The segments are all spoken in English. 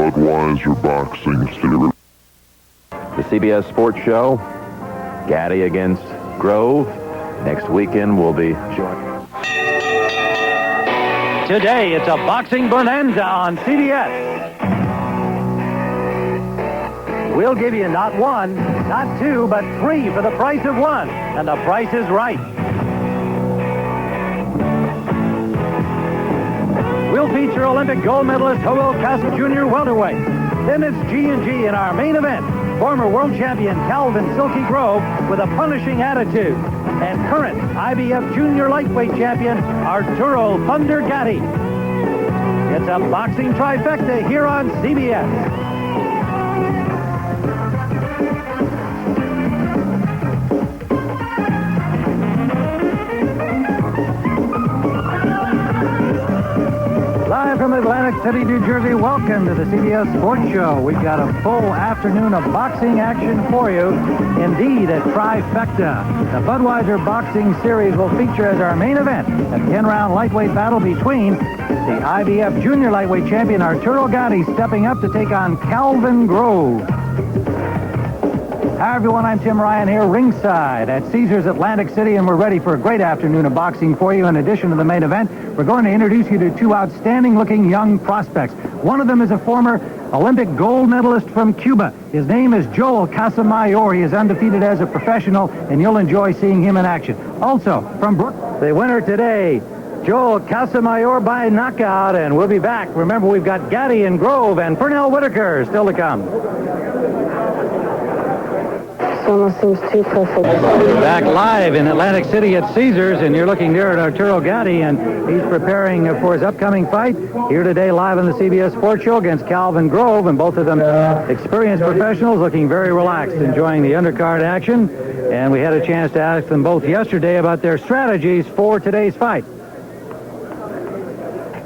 Budweiser Boxing Series. The CBS Sports Show, Gatti against Grove. Next weekend we'll be joined. Today it's a boxing bonanza on CBS. We'll give you not one, not two, but three for the price of one. And the price is right. We'll feature Olympic gold medalist Joel Casa Jr. welterweight. Then it's G&G in our main event. Former world champion Calvin Silky Grove with a punishing attitude. And current IBF junior lightweight champion Arturo Thunder Gatti. It's a boxing trifecta here on CBS. Live from Atlantic City, New Jersey, welcome to the CBS Sports Show. We've got a full afternoon of boxing action for you. Indeed, a trifecta. The Budweiser Boxing Series will feature as our main event a 10-round lightweight battle between the IBF junior lightweight champion Arturo Gatti stepping up to take on Calvin Grove. Hi, everyone. I'm Tim Ryan here ringside at Caesars Atlantic City, and we're ready for a great afternoon of boxing for you. In addition to the main event, we're going to introduce you to two outstanding-looking young prospects. One of them is a former Olympic gold medalist from Cuba. His name is Joel Casamayor. He is undefeated as a professional, and you'll enjoy seeing him in action. Also, from Brooklyn, the winner today, Joel Casamayor by knockout, and we'll be back. Remember, we've got Gatti and Grove and Pernell Whitaker still to come. Almost seems too perfect. Back live in Atlantic City at Caesars, and you're looking there at Arturo Gatti, and he's preparing for his upcoming fight here today live on the CBS Sports Show against Calvin Grove, and both of them experienced professionals looking very relaxed, enjoying the undercard action, and we had a chance to ask them both yesterday about their strategies for today's fight.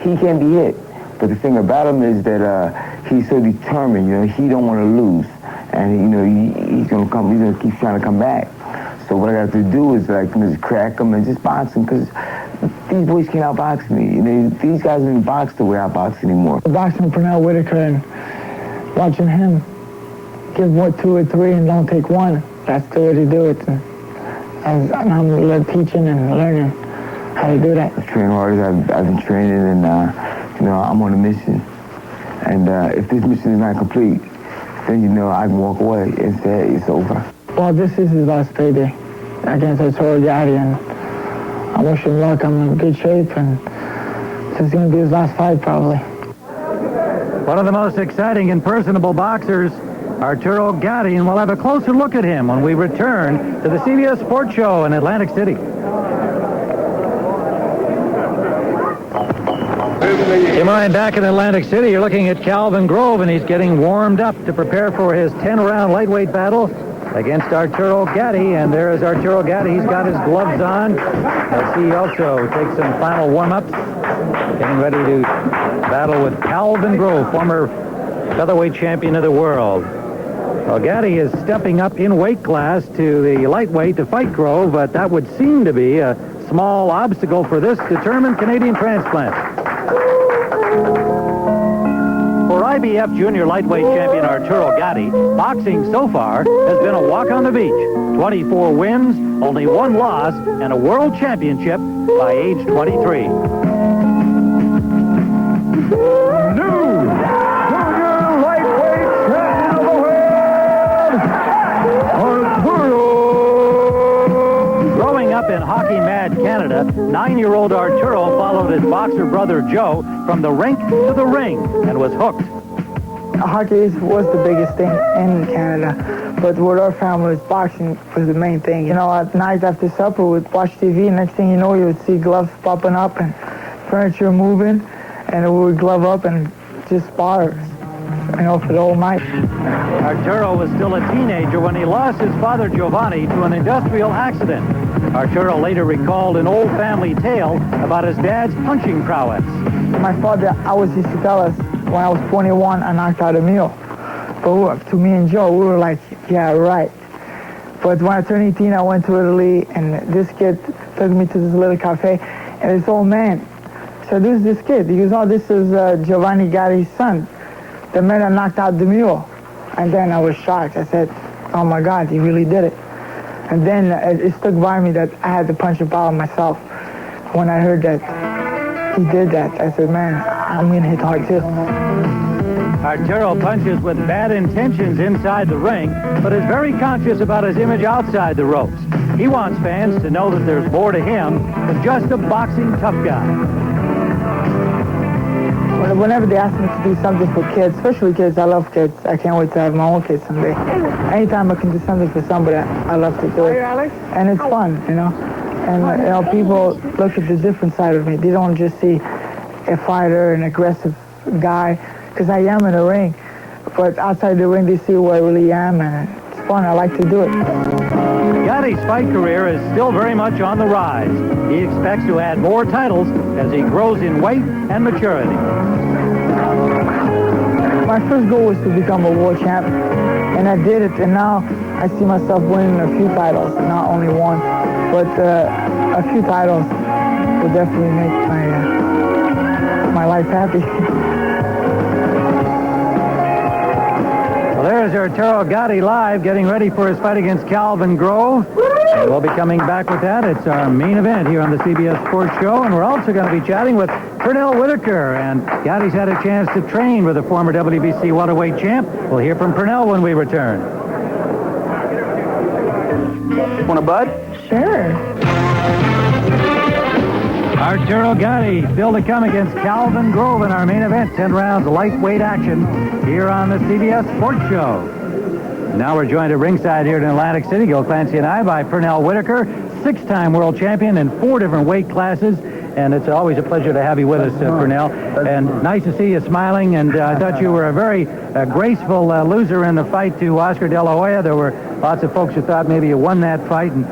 He can be hit, but the thing about him is that he's so determined, you know, he don't want to lose. And, you know, he's going to keep trying to come back. So what I got to do is, like, just crack him and just box him, because these boys can't outbox me. These guys don't box the way I box anymore. Boxing Pernell Whitaker and watching him give 1, 2, or 3 and don't take one. That's the way to do it. And I'm teaching and learning how to do that. I train hard as I've been training, and, you know, I'm on a mission. And if this mission is not complete, then, you know, I can walk away and say it's over. Well, this is his last payday against Arturo Gatti, and I wish him luck. I'm in good shape, and this is going to be his last fight, probably. One of the most exciting and personable boxers, Arturo Gatti, and we'll have a closer look at him when we return to the CBS Sports Show in Atlantic City. Tim Ryan back in Atlantic City. You're looking at Calvin Grove, and he's getting warmed up to prepare for his 10-round lightweight battle against Arturo Gatti. And there is Arturo Gatti. He's got his gloves on as he also takes some final warm-ups, getting ready to battle with Calvin Grove, former featherweight champion of the world. Well, Gatti is stepping up in weight class to the lightweight to fight Grove, but that would seem to be a small obstacle for this determined Canadian transplant. For IBF junior lightweight champion Arturo Gatti, boxing so far has been a walk on the beach. 24 wins, only 1 loss, and a world championship by age 23. New junior lightweight champion of the world, Arturo. Growing up in hockey-mad Canada, 9-year-old Arturo followed his boxer brother Joe from the rink to the ring and was hooked. Hockey was the biggest thing in Canada, but with our family, boxing was the main thing. You know, at night after supper, we'd watch TV, next thing you know, you would see gloves popping up and furniture moving, and we would glove up and just spar, you know, for the whole night. Arturo was still a teenager when he lost his father Giovanni to an industrial accident. Arturo later recalled an old family tale about his dad's punching prowess. My father always used to tell us, when I was 21, I knocked out a meal. But to me and Joe, we were like, yeah, right. But when I turned 18, I went to Italy, and this kid took me to this little cafe, and this old man said, "Who's this kid?" He goes, "Oh, this is Giovanni Gatti's son." the man that knocked out the mule. And then I was shocked. I said, oh my God, he really did it. And then it stuck by me that I had to punch a ball myself. When I heard that he did that, I said, man, I'm going to hit hard too. Arturo punches with bad intentions inside the ring, but is very conscious about his image outside the ropes. He wants fans to know that there's more to him than just a boxing tough guy. Whenever they ask me to do something for kids, especially kids, I love kids. I can't wait to have my own kids someday. Anytime I can do something for somebody, I love to do it. And it's fun, you know. And you know, people look at the different side of me. They don't just see a fighter, an aggressive guy, because I am in the ring. But outside the ring, they see who I really am, and it's fun. I like to do it. Gatti's fight career is still very much on the rise. He expects to add more titles as he grows in weight and maturity. My first goal was to become a world champ, and I did it, and now I see myself winning a few titles, not only one, but a few titles will definitely make my life happy. Well, there's Arturo Gatti live, getting ready for his fight against Calvin Grove. And we'll be coming back with that. It's our main event here on the CBS Sports Show, and we're also going to be chatting with Pernell Whitaker. And Gatti's had a chance to train with the former WBC welterweight champ. We'll hear from Pernell when we return. Want a bud? Sure. Arturo Gatti still to come against Calvin Grove in our main event. 10 rounds lightweight action here on the CBS Sports Show. Now we're joined at ringside here in Atlantic City, Gil Clancy and I, by Pernell Whitaker, 6-time world champion in 4 different weight classes. And it's always a pleasure to have you with us, Pernell. And nice to see you smiling. And I thought you were a very graceful loser in the fight to Oscar De La Hoya. There were lots of folks who thought maybe you won that fight. And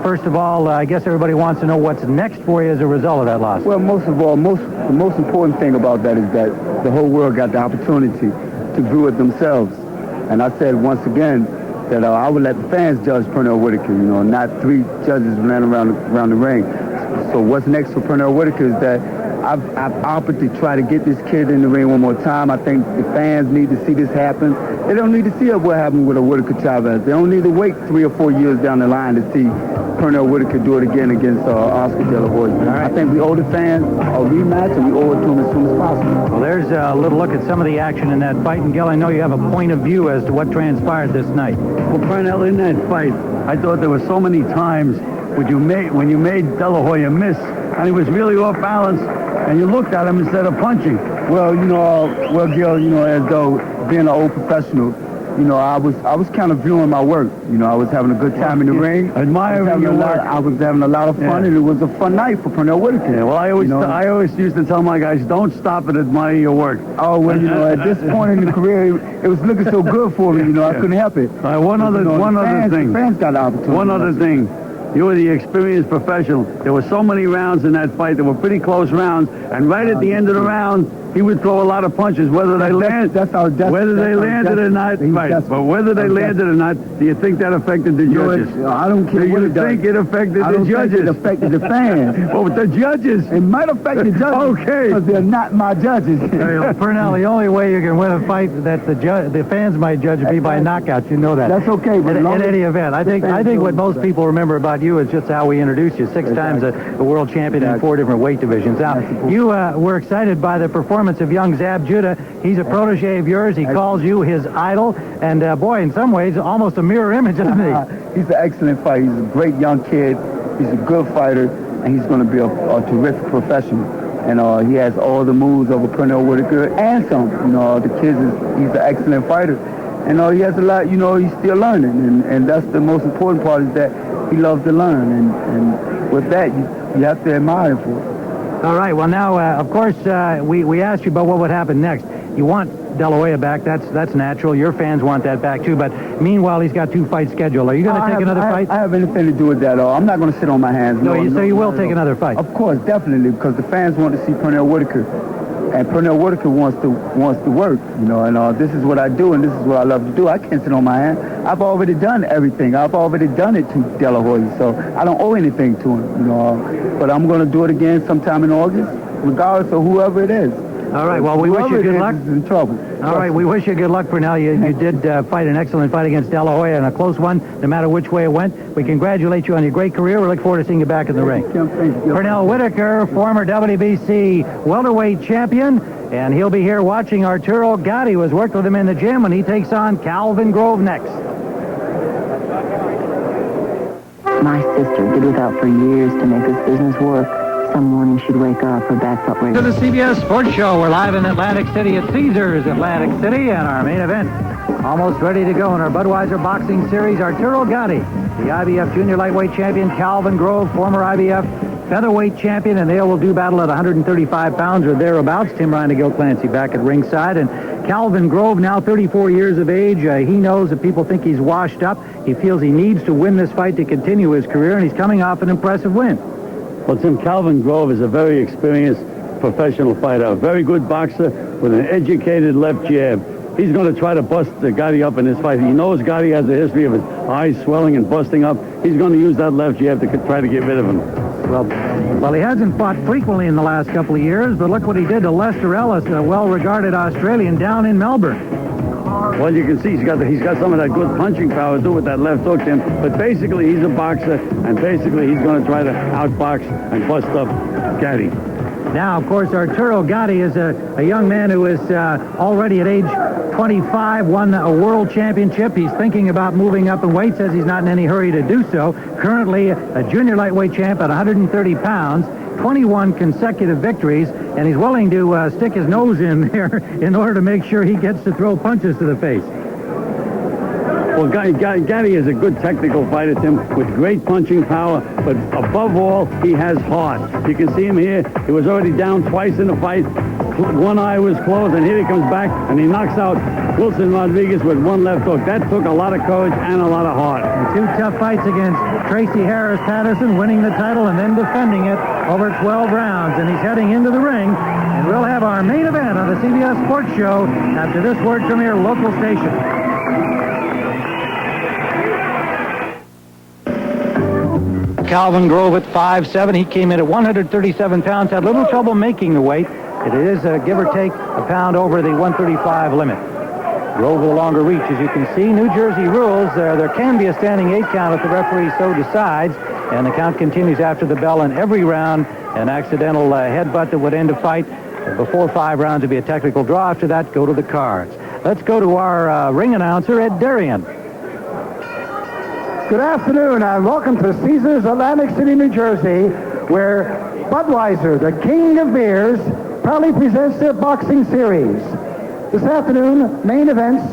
first of all, I guess everybody wants to know what's next for you as a result of that loss. Well, most of all, the most important thing about that is that the whole world got the opportunity to view it themselves. And I said once again that I would let the fans judge Pernell Whitaker, you know, not 3 judges running around the ring. So what's next for Pernell Whitaker is that I've opted to try to get this kid in the ring one more time. I think the fans need to see this happen. They don't need to see what happened with a Whitaker Chavez. They don't need to wait 3 or 4 years down the line to see Pernell Whitaker do it again against Oscar De La Hoya. Right. I think we owe the fans a rematch, and we owe it to them as soon as possible. Well, there's a little look at some of the action in that fight. And, Gil, I know you have a point of view as to what transpired this night. Well, Pernell, in that fight, I thought there were so many times when you made De La Hoya miss, and he was really off balance, and you looked at him instead of punching. Well, Gil, as though being an old professional, I was kind of viewing my work. I was having a good time in the ring. Admiring your work. I was having a lot of fun, and it was a fun night for Pernell Whitaker. Yeah, well, I always used to tell my guys, don't stop and admire your work. Oh, well, at this point in the career, it was looking so good for me, I couldn't help it. One other thing. The fans got the opportunity. One other thing. You were the experienced professional. There were so many rounds in that fight. There were pretty close rounds. And right at the end of the round, he would throw a lot of punches, whether they landed or not. But whether they landed or not, do you think that affected the judges? I don't care what it does. Do you think it affected the judges? It affected the fans. Oh, the judges? It might affect the judges. Okay. Because they're not my judges. Pernell, the only way you can win a fight that the fans might judge would be by knockout. You know that. That's okay. But in any event, I think what most people remember about you is just how we introduced you. 6 times a world champion in 4 different weight divisions. Now, you were excited by the performance of young Zab Judah. He's a protege of yours. He calls you his idol. And, boy, in some ways, almost a mirror image of me. He's an excellent fighter. He's a great young kid. He's a good fighter. And he's going to be a terrific professional. And he has all the moves over Pernell Whitaker and some. He's an excellent fighter. And he has a lot, he's still learning. And that's the most important part is that he loves to learn. And with that, you have to admire him for it. All right. Well, now, of course, we asked you about what would happen next. You want De La Hoya back. That's natural. Your fans want that back, too. But meanwhile, he's got 2 fights scheduled. Are you going to take another fight? I have anything to do with that. I'm not going to sit on my hands. So you will take another fight? Of course, definitely, because the fans want to see Pernell Whitaker. And Pernell Whitaker wants to work, and this is what I do, and this is what I love to do. I can't sit on my hand. I've already done everything. I've already done it to De La Hoya, so I don't owe anything to him, But I'm going to do it again sometime in August, regardless of whoever it is. All right, well, we wish you good luck. In trouble. All right, we wish you good luck for now. You did fight an excellent fight against De La Hoya and a close one, no matter which way it went. We congratulate you on your great career. We look forward to seeing you back in the ring. Pernell Whitaker, former WBC welterweight champion, and he'll be here watching Arturo Gatti, who has worked with him in the gym, and he takes on Calvin Grove next. My sister did without for years to make this business work. Some morning she'd wake up, her back felt To the CBS Sports Show. We're live in Atlantic City at Caesars Atlantic City, and our main event almost ready to go in our Budweiser Boxing Series. Arturo Gatti, the IBF Junior Lightweight Champion, Calvin Grove, former IBF Featherweight Champion, and they will do battle at 135 pounds or thereabouts. Tim Ryan and Gil Clancy back at ringside, and Calvin Grove, now 34 years of age. He knows that people think he's washed up. He feels he needs to win this fight to continue his career, and he's coming off an impressive win. Well, Tim, Calvin Grove is a very experienced professional fighter, a very good boxer with an educated left jab. He's going to try to bust Gatti up in this fight. He knows Gatti has a history of his eyes swelling and busting up. He's going to use that left jab to try to get rid of him. Well, he hasn't fought frequently in the last couple of years, but look what he did to Lester Ellis, a well-regarded Australian, down in Melbourne. Well, you can see he's got some of that good punching power too with that left hook, Tim. But basically, he's a boxer, and basically he's going to try to outbox and bust up Gatti. Now, of course, Arturo Gatti is a young man who is already at age 25, won a world championship. He's thinking about moving up in weight, says he's not in any hurry to do so. Currently a junior lightweight champ at 130 pounds, 21 consecutive victories, and he's willing to stick his nose in there in order to make sure he gets to throw punches to the face. Well, Gatti is a good technical fighter, Tim, with great punching power, but above all, he has heart. You can see him here. He was already down twice in the fight. One eye was closed, and here he comes back, and he knocks out Wilson Rodriguez with one left hook. That took a lot of courage and a lot of heart. And two tough fights against Tracy Harris Patterson, winning the title and then defending it over 12 rounds. And he's heading into the ring, and we'll have our main event on the CBS Sports Show after this word from your local station. Calvin Grove at 5'7". He came in at 137 pounds, had a little trouble making the weight. It is, give or take, a pound over the 135 limit. Grove with a longer reach, as you can see. New Jersey rules. There can be a standing 8 count if the referee so decides, and the count continues after the bell in every round. An accidental headbutt that would end a fight before 5 rounds would be a technical draw. After that, go to the cards. Let's go to our ring announcer, Ed Darien. Good afternoon, and welcome to Caesars, Atlantic City, New Jersey, where Budweiser, the king of beers, proudly presents their boxing series. This afternoon, main events,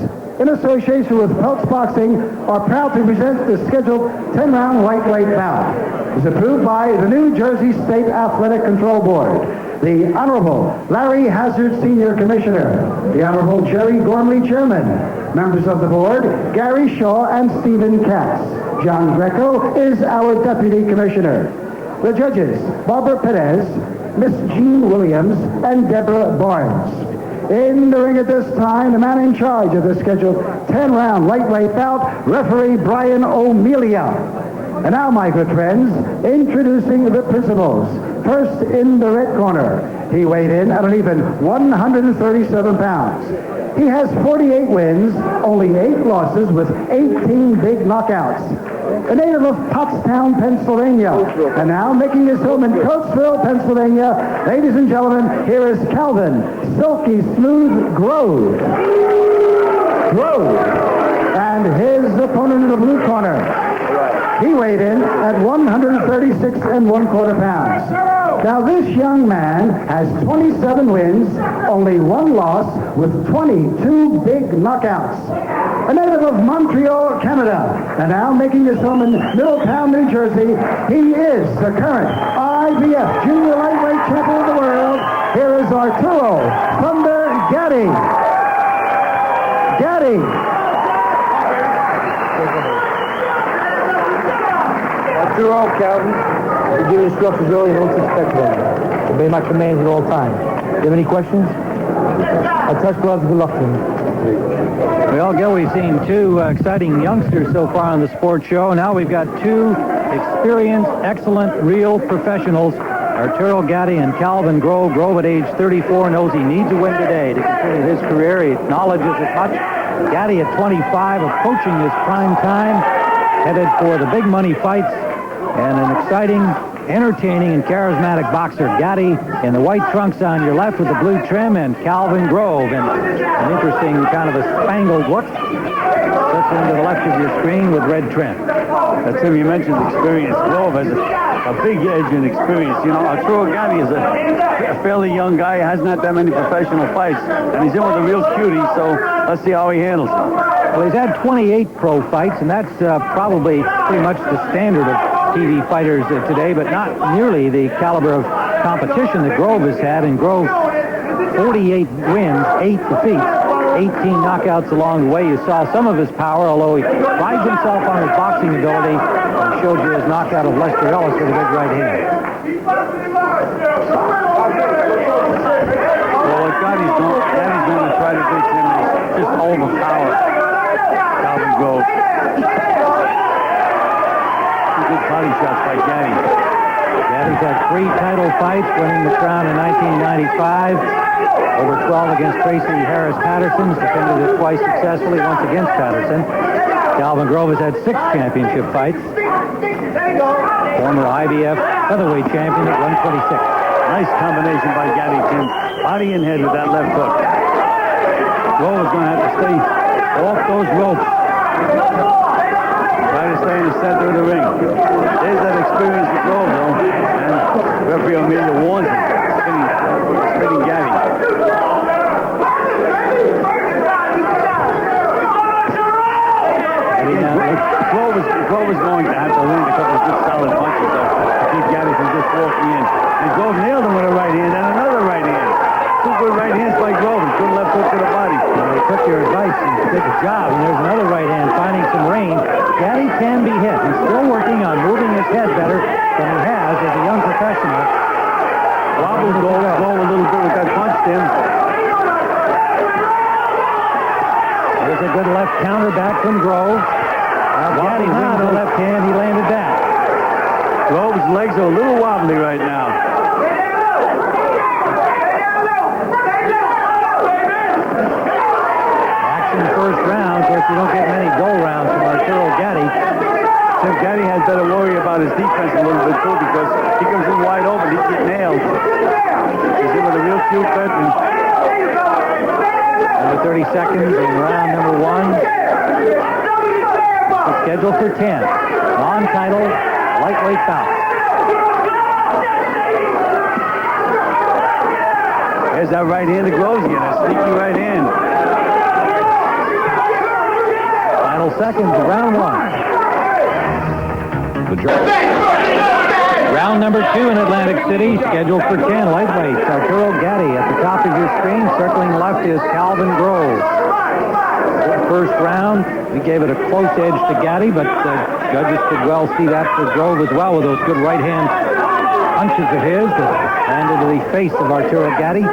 in association with Phelps Boxing, are proud to present the scheduled 10-round lightweight bout. It's approved by the New Jersey State Athletic Control Board, the Honorable Larry Hazard, Senior Commissioner, the Honorable Jerry Gormley, Chairman, members of the board, Gary Shaw and Stephen Katz. John Greco is our Deputy Commissioner. The judges, Barbara Perez, Miss Jean Williams, and Deborah Barnes. In the ring at this time, the man in charge of the scheduled 10-round lightweight bout, referee Brian O'Melia. And now, my good friends, introducing the principals. First in the red corner, he weighed in at an even 137 pounds. He has 48 wins, only 8 losses with 18 big knockouts. A native of Pottstown, Pennsylvania. And now making his home in Coatesville, Pennsylvania, ladies and gentlemen, here is Calvin Silky Smooth Grove. And his opponent in the blue corner. He weighed in at 136 1/4 pounds. Now this young man has 27 wins, only 1 loss with 22 big knockouts. A native of Montreal, Canada, and now making his home in Middletown, New Jersey, he is the current IBF Junior Lightweight Champion of the world. Here is Arturo Thunder Gatti. Arturo, Calvin, I give you instructions early and don't expect them. Obey my commands at all times. Do you have any questions? I touch gloves, good luck to you. Well, Gil, we've seen 2 exciting youngsters so far on the sports show. Now we've got 2 experienced, excellent, real professionals Arturo Gatti and Calvin Grove. Grove at age 34 knows he needs a win today to continue his career. He acknowledges it much. Gatti at 25, approaching his prime time, headed for the big money fights, and an exciting, entertaining, and charismatic boxer. Gatti in the white trunks on your left with the blue trim, and Calvin Grove in an interesting kind of a spangled look. Slips into the left of your screen with red trim. That's him. You mentioned experience. Grove has a big edge in experience. You know, Arturo Gatti is a fairly young guy, hasn't had that many professional fights, and he's in with a real cutie, so let's see how he handles it. Well, he's had 28 pro fights, and that's probably pretty much the standard of TV fighters today, but not nearly the caliber of competition that Grove has had. And Grove, 48 wins, 8 defeats, 18 knockouts along the way. You saw some of his power, although he prides himself on his boxing ability. He showed you his knockout of Lester Ellis with a big right hand. Well, what Gatti's going to try to do to him is just overpower Calvin Grove. Good body shots by Gatti. Gatti's had 3 title fights, winning the crown in 1995. Over 12 against Tracy Harris Patterson. Defended it twice successfully, once against Patterson. Calvin Grove has had 6 championship fights. Former IBF featherweight champion at 126. Nice combination by Gatti, Tim. Body and head with that left hook. Grove is going to have to stay off those ropes. Try to stay in the center of the ring. There's that experience with Grove, though. And referee Amelia warns him. Spinning Gatti. Grove is going to have to land a couple of good solid punches to keep Gatti from just walking in. And Grove nailed him with a right hand and another right hand. 2 good right hands by Grove and good left hook to the body. They took your advice and did a job. And there's another right hand finding some range. Gatti can be hit. He's still working on moving his head better than he has as a young professional. Wobbles Grove a little bit with that punch, Tim. There's a good left counter back from Grove. Gatti on the left hand, he landed that. Grove's legs are a little wobbly right now. Action first round. Of course, you don't get many go rounds from Arturo Gatti. Tim, Gatti has better worry about his defense a little bit too, because he comes in wide open, he can get nailed. He's in with a real cute veteran. Under 30 seconds in round number 1. Scheduled for 10. Non-title lightweight bout. There's that right hand of Groves again, a sneaky right hand. Final seconds of round 1. Round number 2 in Atlantic City, scheduled for 10 lightweights. Arturo Gatti at the top of your screen. Circling left is Calvin Grove. First round, we gave it a close edge to Gatti, but the judges could well see that for Grove as well with those good right hand punches of his that landed to the face of Arturo Gatti. And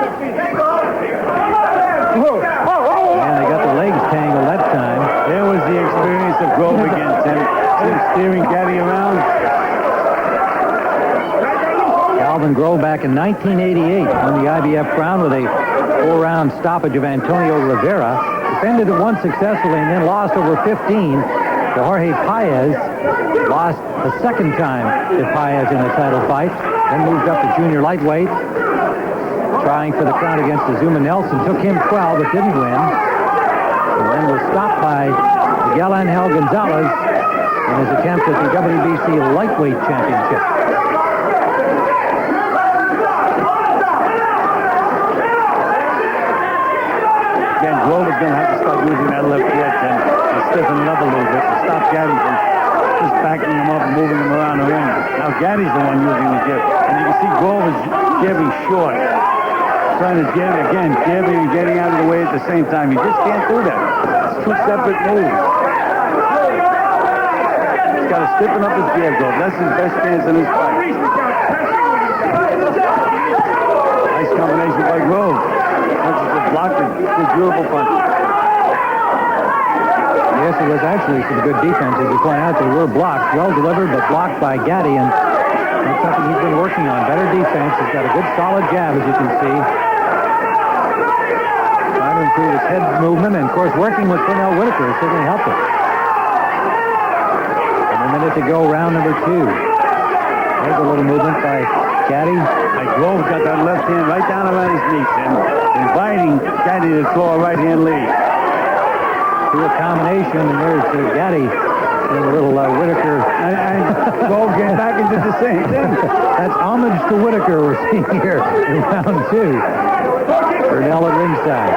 they got the legs tangled that time. There was the experience of Grove again, Tim. Steering Gatti around. Calvin Grove back in 1988 won the IBF crown with a 4-round stoppage of Antonio Rivera. Defended it once successfully and then lost over 15 to Jorge Paez. Lost the second time to Paez in a title fight. Then moved up to junior lightweight. Trying for the crown against Azuma Nelson. Took him 12 but didn't win. And then was stopped by Miguel Angel Gonzalez in his attempt at the WBC lightweight championship. Again, Grove is going to have to start using that left edge and stiffen it up a little bit to stop Gatti from just backing him up and moving him around the ring. Now Gatti's the one using the jib. And you can see Grove is jabbing short. Trying to jab again, jabbing and getting out of the way at the same time. You just can't do that. It's 2 separate moves. He's got to stiffen up his jab, Grove. That's his best chance in this fight. Nice combination by Grove. Punches are blocked and good durable punches. Yes, it was actually some good defense. As you point out, they were blocked. Well delivered, but blocked by Gatti. And That's something he's been working on. Better defense. He's got a good solid jab, as you can see. Trying to improve his head movement, and of course working with Pernell Whitaker certainly helped him. And a minute to go, round number 2. There's a little movement by Gatti. Grove got that left hand right down around his knees and inviting Gatti to throw a right hand lead. To a combination, and there's Gatti and a little Whitaker. And Grove getting back into the same thing. That's homage to Whitaker we're seeing here in round 2. Pernell at ringside.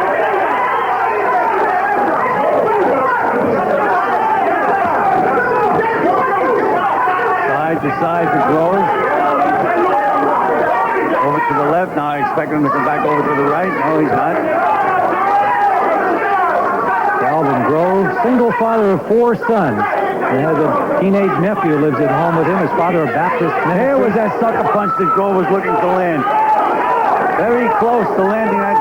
Side to side for Grove. Over to the left. Now I expect him to come back over to the right. No, he's not. Calvin Grove, single father of 4 sons. He has a teenage nephew who lives at home with him. His father, a Baptist minister. Here was that sucker punch that Grove was looking to land. Very close to landing that,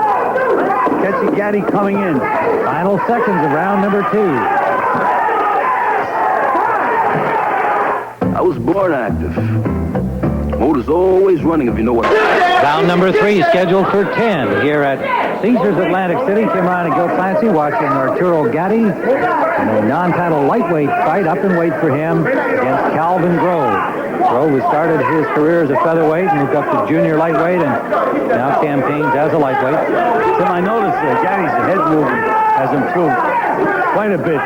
catching Gatti coming in. Final seconds of round number 2. I was born active. Motor's always running, if you know what I mean. Round number 3 scheduled for 10 here at Caesars Atlantic City. Tim Ryan and Gil Clancy watching Arturo Gatti in a non-title lightweight fight. Up and weight for him against Calvin Grove. Grove has started his career as a featherweight, moved up to junior lightweight, and now campaigns as a lightweight. Tim, I noticed that Gatti's head movement has improved quite a bit.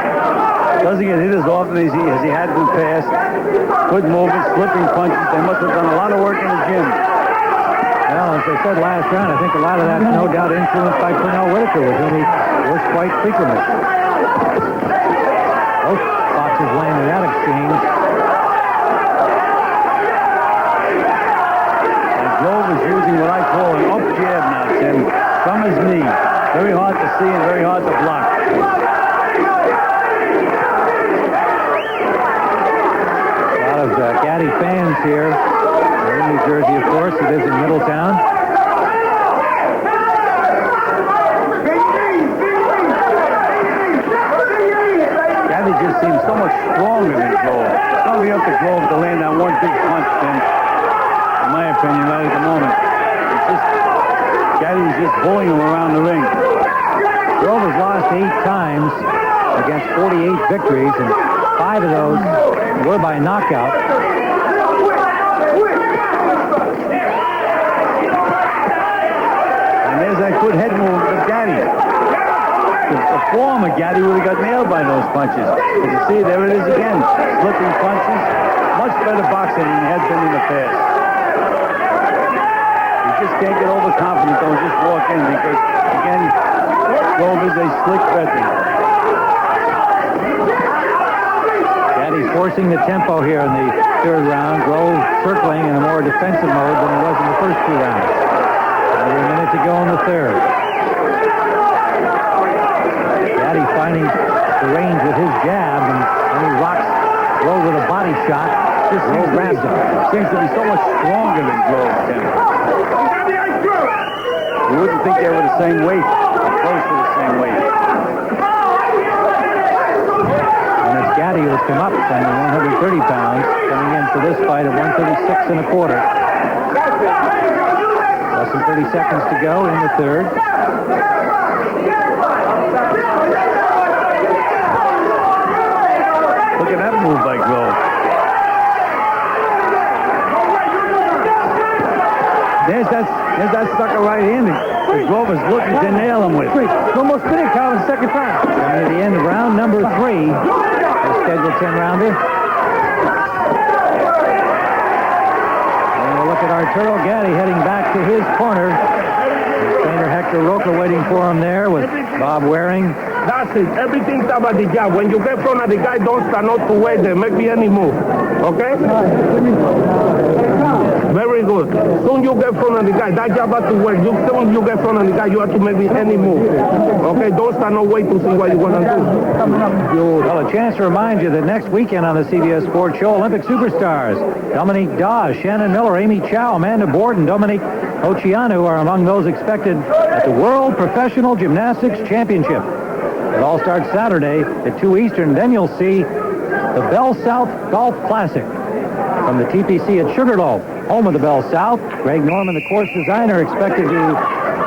Doesn't get hit as often as he had in the past. Good movement, slipping punches. They must have done a lot of work in the gym. Well, as I said last round, I think a lot of that's no doubt influenced by Pernell Whitaker, with whom he works quite frequently. Both boxers landing that exchange. And Grove is using what I call an up jab now, Tim, from his knee. Very hard to see and very hard to block. A lot of Gatti fans here. They're in New Jersey, of course. He lives in Middletown. Gatti just seems so much stronger than Grove. It's going to be up to Grove to land that one big punch, Tim. In my opinion, right at the moment. Gatti's just bullying him around the ring. Grove has lost 8 times against 48 victories, and 5 of those were by knockout. And there's that good head movement of Gatti. The form of Gatti would have got nailed by those punches. But you see, there it is again. Slipping punches. Much better boxing than he had been in the past. You just can't get overconfident, don't just walk in, because, again, Grove is a slick veteran. He's forcing the tempo here in the 3rd round. Grove circling in a more defensive mode than he was in the first 2 rounds. Another minute to go in the 3rd. Gatti finding the range with his jab, and then he rocks Grove with a body shot. Just grabs him. Seems to be so much stronger than Grove, Tim. You wouldn't think they were the same weight, or close to the same weight. Gatti has come up from 130 pounds, coming in for this fight at 136 1/4. Less than 30 seconds to go in the 3rd. Look at that move by Grove. There's that sucker right-handed. Grove is looking to nail him with. Almost finished, Calvin's 2nd time. Coming to the end of round number 3. Scheduled 10-rounder. And we'll look at Arturo Gatti heading back to his corner. Trainer Hector Roca waiting for him there with Bob Waring. That's it. Everything's about the jab. When you get in front of the guy, don't stand up to wait there. Make me any move. Okay? Very good. Soon you get in front of the guy. That jab has to work. Soon you get in front of the guy, you have to make me any move. Okay? Don't stand up wait to see what you're going to do. Well, a chance to remind you that next weekend on the CBS Sports Show, Olympic superstars Dominique Dawes, Shannon Miller, Amy Chow, Amanda Borden, Dominique Oceanu are among those expected at the World Professional Gymnastics Championship. It all starts Saturday at 2 Eastern. Then you'll see the Bell South Golf Classic. from the TPC at Sugarloaf, home of the Bell South. Greg Norman, the course designer, expected to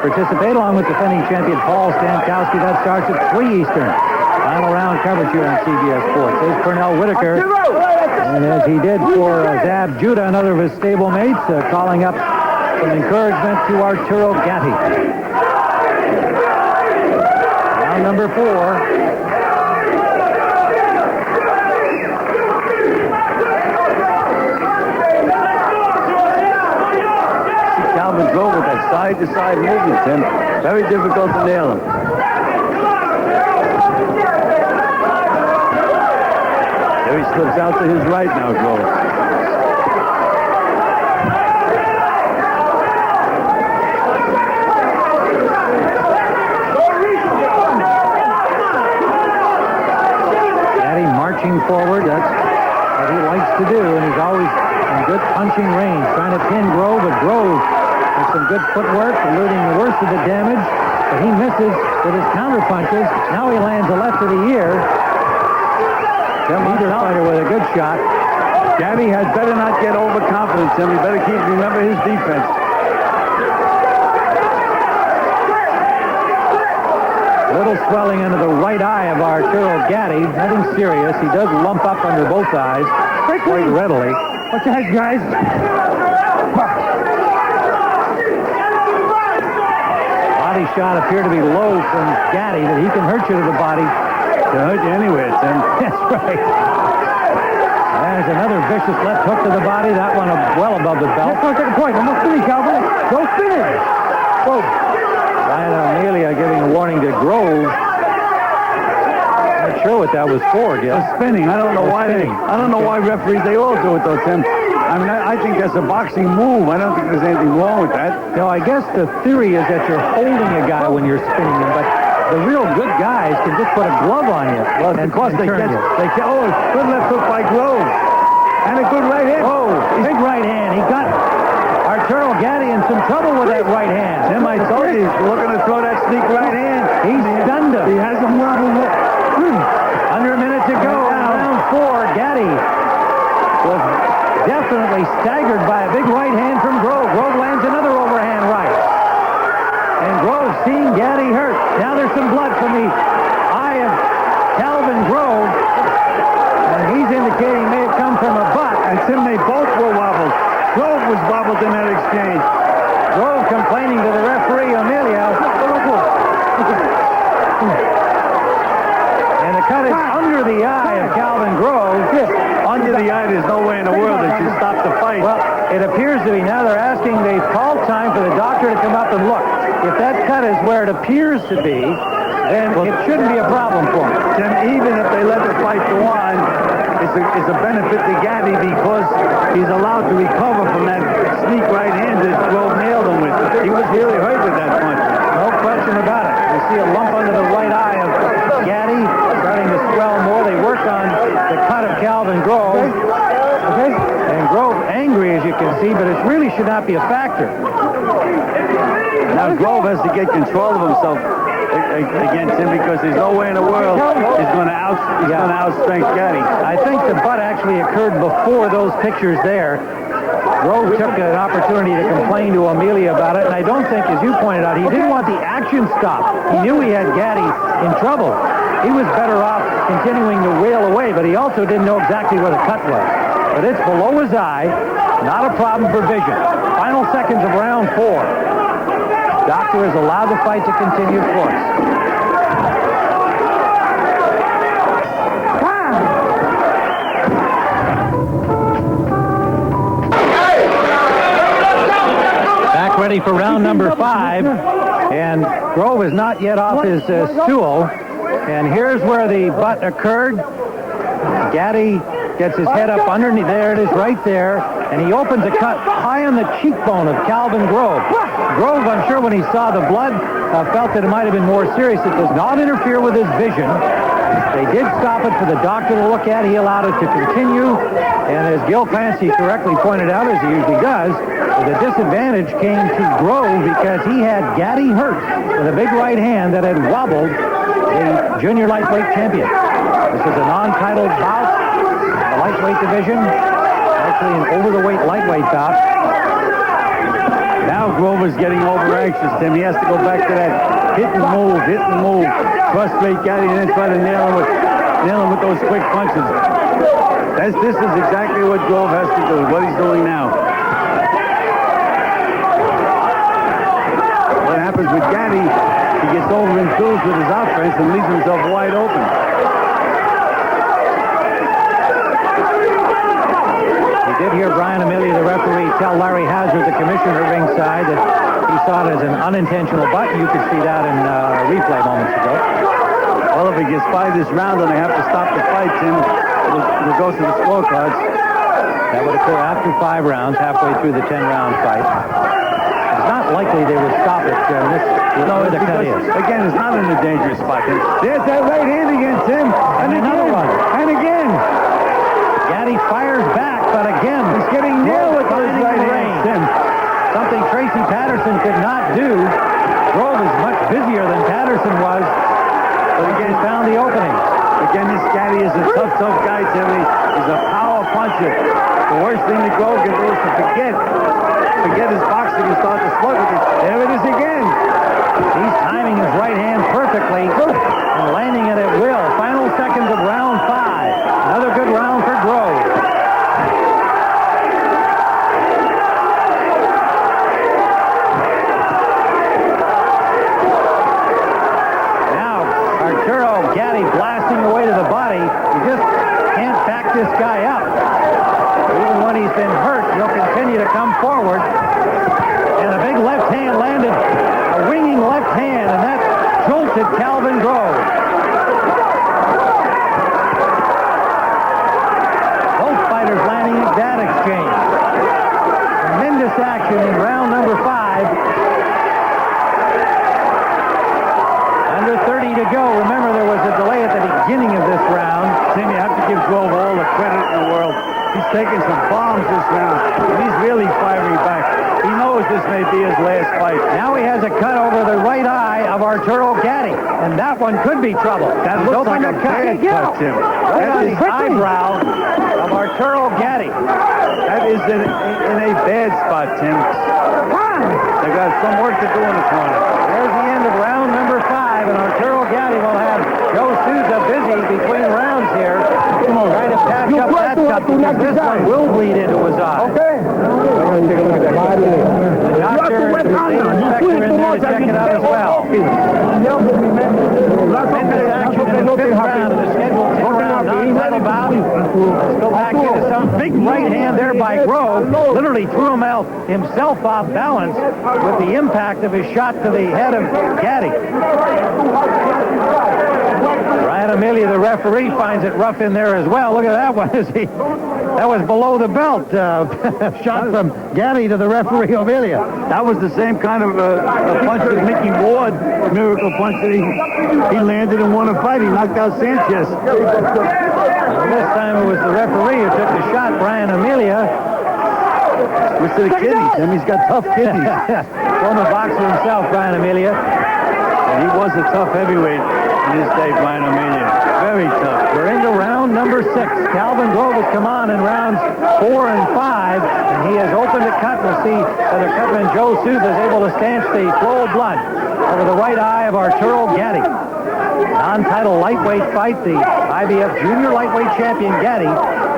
participate along with defending champion Paul Stankowski. That starts at 3 Eastern. Final round coverage here on CBS Sports. There's Pernell Whitaker. And as he did for Zab Judah, another of his stablemates, calling up some encouragement to Arturo Gatti. Round number 4. Calvin Grove with that side-to-side movement, Tim. Very difficult to nail him. There he slips out to his right now, Grove. Gatti marching forward. That's what he likes to do, and he's always in good punching range, trying to pin Grove, but Grove with some good footwork, eluding the worst of the damage, but he misses with his counter punches. Now he lands a left to the ear. Either fighter with a good shot. Gatti had better not get overconfident, Tim. He better remember his defense. Little swelling under the right eye of Arturo Gatti. Nothing serious. He does lump up under both eyes quite readily. What the heck, guys? Body shot appeared to be low from Gatti, that he can hurt you to the body. To hurt you anywhere, Tim. That's right. There's another vicious left hook to the body. That one well above the belt. Let's take a point. Almost finished, Calvin. Go finish. Go. Ryan Amelia giving a warning to Grove. Not sure what that was for, Gil. Spinning. I don't know why referees, they all do it though, Tim. I mean, I think that's a boxing move. I don't think there's anything wrong with that. No, I guess the theory is that you're holding a guy when you're spinning him, but the real good guys can just put a glove on you. Well, of course they can. Oh, good left hook by Grove. And a good right hand. Oh, big right hand. He got Arturo Gatti in some trouble with that right hand. Tim, I told you, he's looking to throw that sneak right hand. He stunned him. He has him wobbled. Under a minute to go. Round 4, Gatti was definitely staggered by a big right hand from Grove. Grove lands another overhand right. And Grove seeing Gatti hurt. Now there's some blood from the eye of Calvin Grove. And he's indicating may have come from a butt. And Tim, they both were wobbled. Grove was wobbled in that exchange. Grove complaining to the referee, Amelia. And the cut is under the eye of Calvin Grove. Under the eye, there's no way in the world that you stop the fight. Well, it appears to be. Now they're asking, they've called time for the doctor to come up and look. If that cut is where it appears to be, then it shouldn't be a problem for him. Then even if they let the fight go on, it's a benefit to Gatti because he's allowed to recover from that sneak right hand that Grove nailed him with. He was really hurt with that punch. No question about it. You see a lump under the right eye of Gatti starting to swell more. They work on the cut of Calvin Grove. Okay. And Grove angry, as you can see, but it really should not be a factor. Now Grove has to get control of himself against him because there's no way in the world he's going to outstrength Gatti. I think the butt actually occurred before those pictures there. Grove took an opportunity to complain to Amelia about it, and I don't think, as you pointed out, he didn't want the action stopped. He knew he had Gatti in trouble. He was better off continuing to wail away, but he also didn't know exactly where the cut was. But it's below his eye, not a problem for vision. Final seconds of round 4. Doctor has allowed the fight to continue, of course. Back ready for round number 5. And Grove is not yet off his stool. And here's where the butt occurred. Gatti gets his head up underneath. There it is right there. And he opens a cut high on the cheekbone of Calvin Grove. Grove, I'm sure when he saw the blood, felt that it might have been more serious. It does not interfere with his vision. They did stop it for the doctor to look at. He allowed it to continue. And as Gil Clancy correctly pointed out, as he usually does, the disadvantage came to Grove because he had Gatti hurt with a big right hand that had wobbled the junior lightweight champion. This is a non-titled bout in the lightweight division. As actually an over-the-weight lightweight bout. Now Grover's getting over-anxious, Tim. He has to go back to that hit and move, frustrate Gatti, and then try to nail him with those quick punches. This is exactly what Grove has to do, what he's doing now. What happens with Gatti, he gets over-enthused with his offense and leaves himself wide open. We did hear Brian Amelia, the referee, tell Larry Hazard, the commissioner ringside, that he saw it as an unintentional butt. You could see that in replay moments ago. Well, if he gets by this round and they have to stop the fight, Tim, it'll go to the scorecards. That would occur after 5 rounds, halfway through the 10-round fight. It's not likely they would stop it. No, the cut is. Again, it's not in a dangerous spot, Tim. There's that right hand again, Tim. And another one. And again. Gatti fires back, but again, he's getting nailed with those right hands, Tim. Something Tracy Patterson could not do. Grove is much busier than Patterson was, but again, found the opening. Again, this Gatti is a tough guy, Tim. He's a power puncher. The worst thing that Grove can do is to forget his boxing and start to slug with it. There it is again. He's timing his right hand perfectly and landing it at will. Final seconds of round 5. Another good round for Grove. Now, Arturo Gatti blasting away to the body. You just can't back this guy up. Even when he's been hurt, he'll continue to come forward. And a big left hand landed, a ringing left hand, and that jolted Calvin Grove. Both fighters landing at that exchange. Tremendous action in round number 5. Under 30 to go. Remember, there was a delay at the beginning of this round. Tim, you have to give Grove all the credit in the world. He's taking some bombs this round. He's really firing back. He knows this may be his last fight. Now he has a cut over the right eye of Arturo Gatti, and that one could be trouble. That looks like a bad cut, Tim. Right on the eyebrow of Arturo Gatti. That is in a bad spot, Tim. They got some work to do in the corner. There's the end of round number 5, and Arturo Gatti will have Joe Souza busy between rounds here. Trying to patch up that cut, because this one will bleed into his eye. Okay. The doctor and the inspector in there to check it out as well. Tremendous action in the 5th round of the scheduled 10-round non-title bout. Let's go back into some big right hand there by Grove. Literally threw himself off balance with the impact of his shot to the head of Gatti. Brian Amelia, the referee, finds it rough in there as well. Look at that one. That was below the belt. Shot from Gatti to the referee, Amelia. That was the same kind of a punch that Mickey Ward, miracle punch that he landed and won a fight. He knocked out Sanchez. And this time it was the referee who took the shot, Brian Amelia. Mr. the kidneys. I mean, he's got tough kidneys. Former boxer himself, Brian Amelia. And he was a tough heavyweight in his day, Brian Amelia. Very tough. We're into round number 6. Calvin Grove has come on in rounds 4 and 5, and he has opened a cut. We'll see whether cutman Joe Souza is able to stanch the flow of blood over the right eye of Arturo Gatti. Non-title lightweight fight, the IBF junior lightweight champion Gatti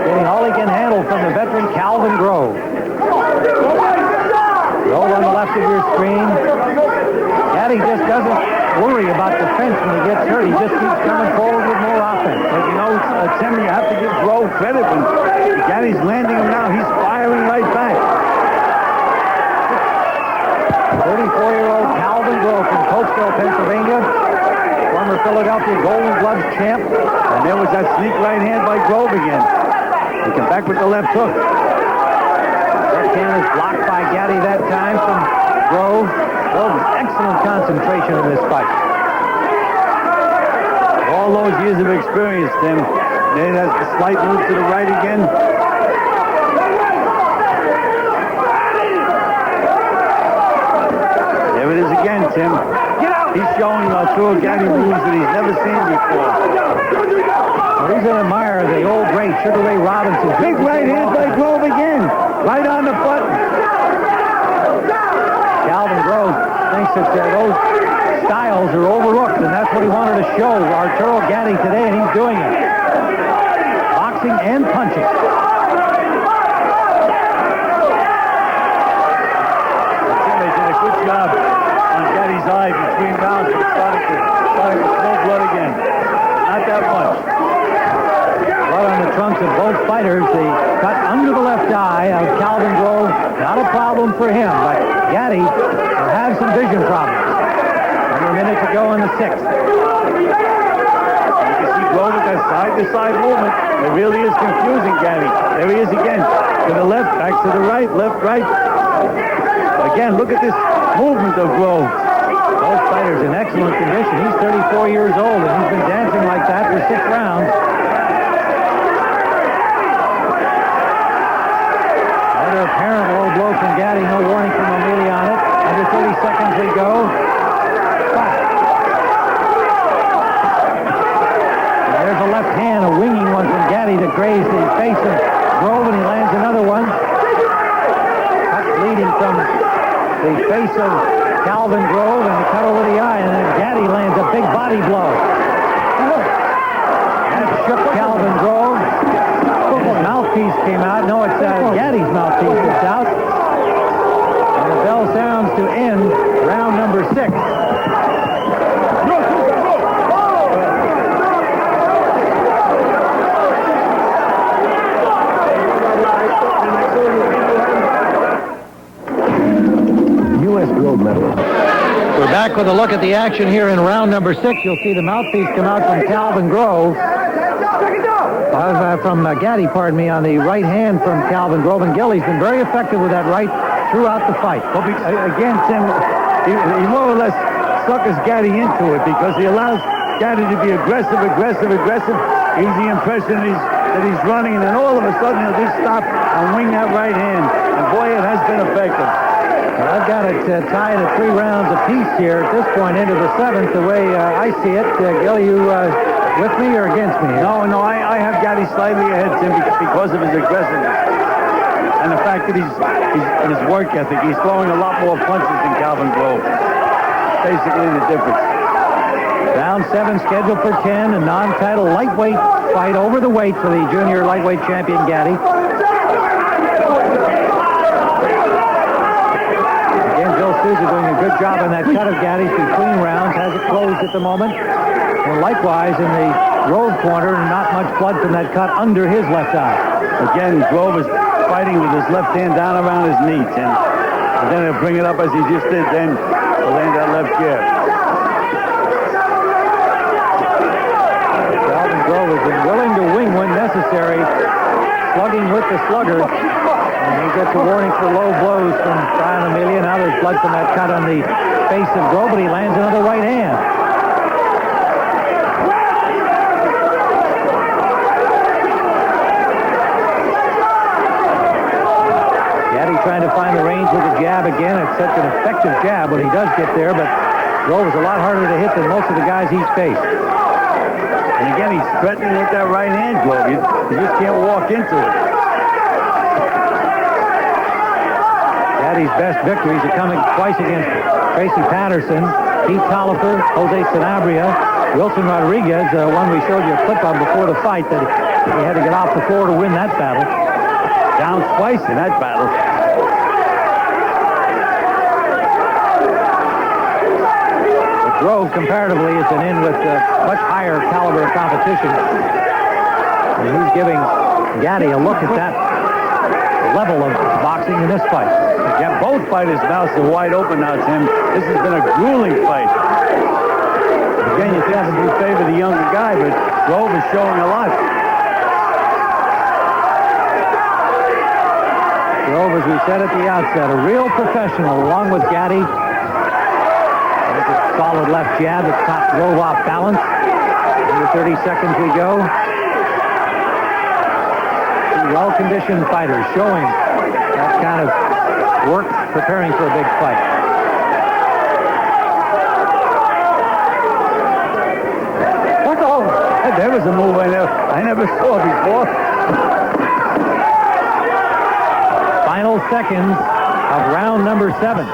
getting all he can handle from the veteran Calvin Grove. Grove on the left of your screen. Gatti just doesn't worry about defense when he gets hurt. He just keeps coming forward with more offense. But you know, Tim, you have to give Grove credit. When Gatti's landing him now, he's firing right back. 34-year-old Calvin Grove from Coatesville, Pennsylvania. Former Philadelphia Golden Gloves champ. And there was that sneak right hand by Grove again. He came back with the left hook. Left hand is blocked by Gatti that time from Grove. Grove, excellent concentration in this fight. All those years of experience, Tim. Then has the slight move to the right again. There it is again, Tim. He's showing Arturo Gatti moves that he's never seen before. Well, he's an admirer of the old great Sugar Ray Robinson. Big right hand by Grove again. Right on the button. Calvin Grove thinks that those styles are overlooked, and that's what he wanted to show Arturo Gatti today, and he's doing it. Boxing and punching. They did a good job on Gatti's eye between rounds. It started to flow blood again. Not that much. Blood on the trunks of both fighters. The cut under the left eye of Calvin Grove, not a problem for him, but Gatti will have some vision problems. Under a minute to go in the sixth. You can see Grove with that side-to-side movement. It really is confusing Gatti. There he is again. To the left, back to the right, left, right. Again, look at this movement of Grove. Both fighters in excellent condition. He's 34 years old, and he's been dancing like that for 6 rounds. Another apparent low blow from Gatti. No warning from O'Malley on it. Under 30 seconds we go. And there's a left hand, a winging one from Gatti to graze the face of Grove, and he lands another one. Cut bleeding from the face of Calvin Grove, and the cut over the eye, and then Gatti lands a big body blow. That shook Calvin Grove. His mouthpiece came out. No, it's Gatti's mouthpiece that's out. And the bell sounds to end round number 6. U.S. gold medalist. We're back with a look at the action here in round number 6. You'll see the mouthpiece come out from Calvin Grove. From Gatti, pardon me, on the right hand from Calvin Grove. And Gilly's been very effective with that right throughout the fight. Well, again, Tim, he more or less suckers Gatti into it because he allows Gatti to be aggressive. Gives the impression that he's running, and then all of a sudden he'll just stop and wing that right hand. And boy, it has been effective. Well, I've got it tied at 3 rounds apiece here at this point into the 7th, the way I see it. Gilly, you with me or against me? No, I have Gatti slightly ahead, Tim, because of his aggressiveness. And the fact that his work ethic, he's throwing a lot more punches than Calvin Grove. Basically the difference. Round 7 scheduled for 10, a non-title lightweight fight over the weight for the junior lightweight champion Gatti. Again, Bill Sousa doing a good job on that cut of Gatti's between rounds. Has it closed at the moment. And likewise in the Grove corner, not much blood from that cut under his left eye. Again, Grove is fighting with his left hand down around his knee, Tim. And then he'll bring it up as he just did, then he'll land that left jab. Calvin Grove has been willing to wing when necessary, slugging with the slugger. And he gets a warning for low blows from Brian Amelia. Now there's blood from that cut on the face of Grove, but he lands another right hand. Gatti trying to find the range with the jab again. It's such an effective jab when he does get there, but Grove is a lot harder to hit than most of the guys he's faced. And again, he's threatening with that right hand, Grove. You just can't walk into it. Gatti's best victories are coming twice against Tracy Patterson, Pete Tolliver, Jose Sanabria, Wilson Rodriguez, one we showed you a clip of before the fight that he had to get off the floor to win that battle. Down twice in that battle. But Grove, comparatively, has been in with much higher caliber of competition. And he's giving Gatti a look at that level of boxing in this fight. Yeah, both fighters' mouths are wide open now, Tim. This has been a grueling fight. Again, you think you favor the younger guy, but Grove is showing a lot. Grove, as we said at the outset, a real professional, along with Gatti. There's a solid left jab that caught Grove off balance. Under 30 seconds we go. Two well-conditioned fighters showing that kind of work, preparing for a big fight. There was a move I never saw before. Final seconds of round number 7.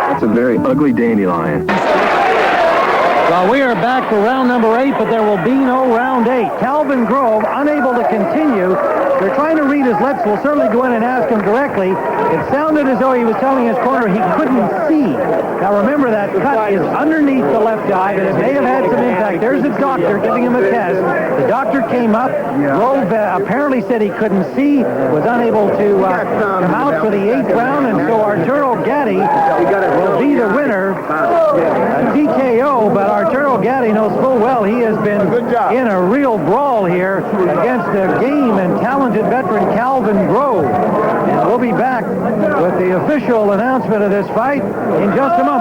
That's a very ugly dandelion. Well, we are back for round number 8, but there will be no round 8. Calvin Grove unable to continue. They're trying to read his lips. We'll certainly go in and ask him directly. It sounded as though he was telling his corner he couldn't see. Now remember, that cut is underneath the left eye, but it may have had some impact. There's a doctor giving him a test. The doctor came up. Grove apparently said he couldn't see, was unable to come out for the 8th round, and so Arturo Gatti will be the winner. A TKO, but Arturo Gatti knows full well he has been in a real brawl here against the game and talented veteran Calvin Grove. And we'll be back with the official announcement of this fight in just a moment.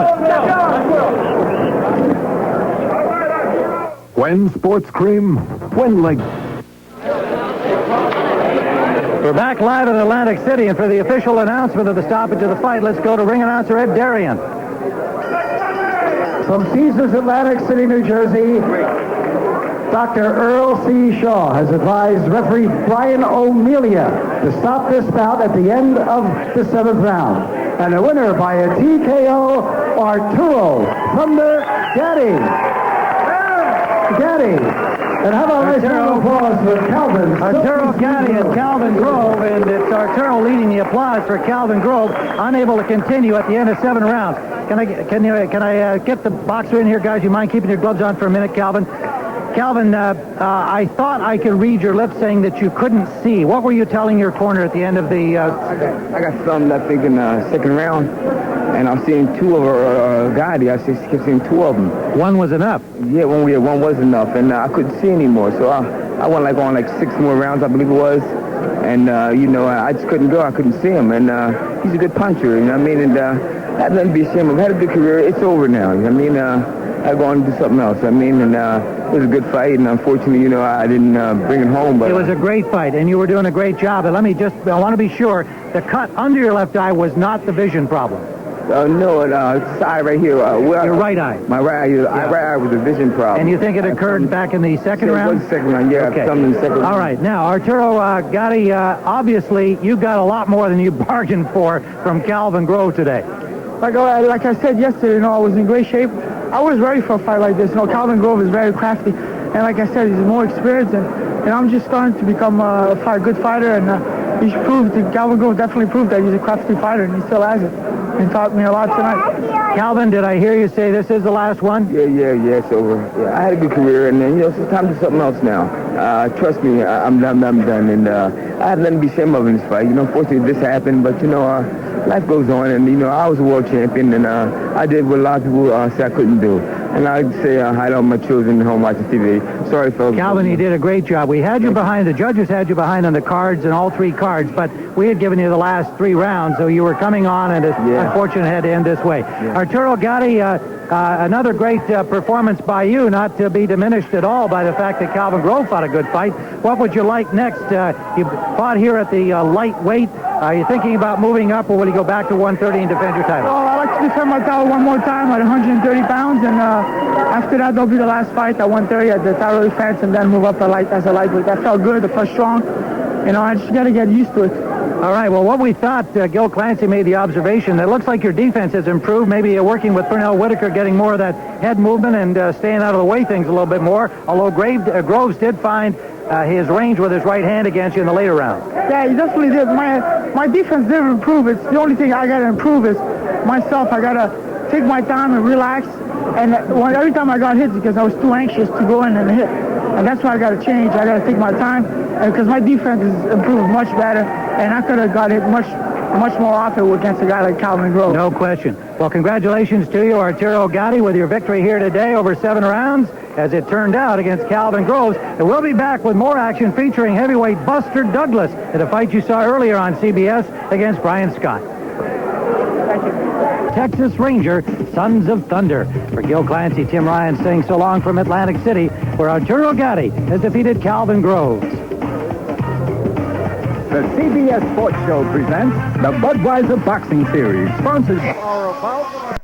When sports cream, when leg. We're back live in Atlantic City, and for the official announcement of the stoppage of the fight, let's go to ring announcer Ed Darien. From Caesars, Atlantic City, New Jersey, Dr. Earl C. Shaw has advised referee Brian O'Melia to stop this bout at the end of the 7th round. And the winner by a TKO, Arturo Thunder Gatti. And how about a nice round of applause for Calvin? Arturo Gatti and Calvin Grove, and it's Arturo leading the applause for Calvin Grove, unable to continue at the end of 7 rounds. Can I get the boxer in here, guys? You mind keeping your gloves on for a minute, Calvin? Calvin, I thought I could read your lips saying that you couldn't see. What were you telling your corner at the end of the... I got something, I think, in the 2nd round, and I'm seeing 2 of Gatti. I kept seeing 2 of them. One was enough. Yeah, one was enough, and I couldn't see anymore. So I went on 6 more rounds, I believe it was. And, I just couldn't go. I couldn't see him. And he's a good puncher, you know what I mean? And I had nothing to be ashamed of. I had a good career. It's over now, you know what I mean? I go on and do something else. I mean, and it was a good fight, and unfortunately, I didn't bring it home. But it was a great fight, and you were doing a great job. And I want to be sure, the cut under your left eye was not the vision problem. No, it's eye right here. Your right eye. My right eye was a vision problem. And you think it occurred back in the 2nd round? It was the 2nd round, yeah. Okay. Something in the 2nd round. All right. Now, Arturo Gatti, obviously, you got a lot more than you bargained for from Calvin Grove today. Like I said yesterday, I was in great shape. I was ready for a fight like this. Calvin Grove is very crafty, and like I said, he's more experienced, and I'm just starting to become a good fighter, and Calvin Grove definitely proved that he's a crafty fighter, and he still has it. He taught me a lot tonight. Calvin, did I hear you say this is the last one? Yeah, it's over. Yeah, I had a good career, and then, it's time to do something else now. Trust me, I'm done, and I had nothing to be ashamed of in this fight. Unfortunately, this happened, but, life goes on, and, I was a world champion, and I did what a lot of people say I couldn't do. And I'd say hi to all my children at home watching TV. Sorry, folks. Calvin, you did a great job. We had you behind. The judges had you behind on the cards and all 3 cards, but we had given you the last 3 rounds, so you were coming on, and it's unfortunate it had to end this way. Yeah. Arturo Gatti, another great performance by you, not to be diminished at all by the fact that Calvin Grove fought a good fight. What would you like next? You fought here at the lightweight. Are you thinking about moving up, or will you go back to 130 and defend your title? Well, I'd like to defend my title one more time at 130 pounds, and after that, that'll be the last fight at 130 at the title defense, and then move up as a lightweight. That felt good. It felt strong. I just got to get used to it. All right, well, what we thought, Gil Clancy made the observation, that it looks like your defense has improved, maybe working with Pernell Whitaker, getting more of that head movement and staying out of the way things a little bit more, although Groves did find his range with his right hand against you in the later rounds. Yeah, he definitely did. My defense did improve. It's the only thing I got to improve is myself. I got to take my time and relax, and every time I got hit because I was too anxious to go in and hit, and that's why I got to change. I got to take my time, because my defense has improved much better, and I could have got hit much more often against a guy like Calvin Grove. No question. Well, congratulations to you, Arturo Gatti, with your victory here today over 7 rounds, as it turned out against Calvin Groves. And we'll be back with more action featuring heavyweight Buster Douglas in a fight you saw earlier on CBS against Brian Scott. Thank you. Texas Ranger, Sons of Thunder. For Gil Clancy, Tim Ryan saying so long from Atlantic City, where Arturo Gatti has defeated Calvin Groves. The CBS Sports Show presents the Budweiser Boxing Series, sponsored by